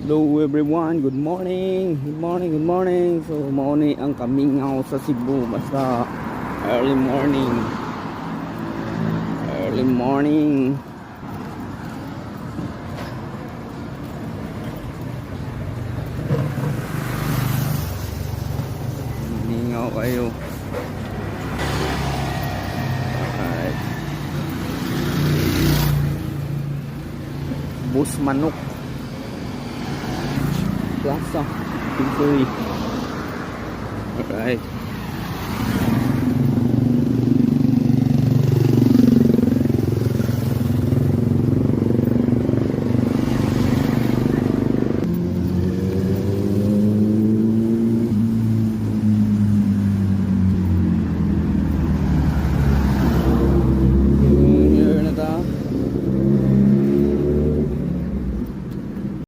Hello everyone, good morning. Good morning, good morning. So mauni ang kamingaw sa Cebu basta early morning. Early morning. Mingaw kayo. Alright. Bus manok. Plaza, Piggery. Alright.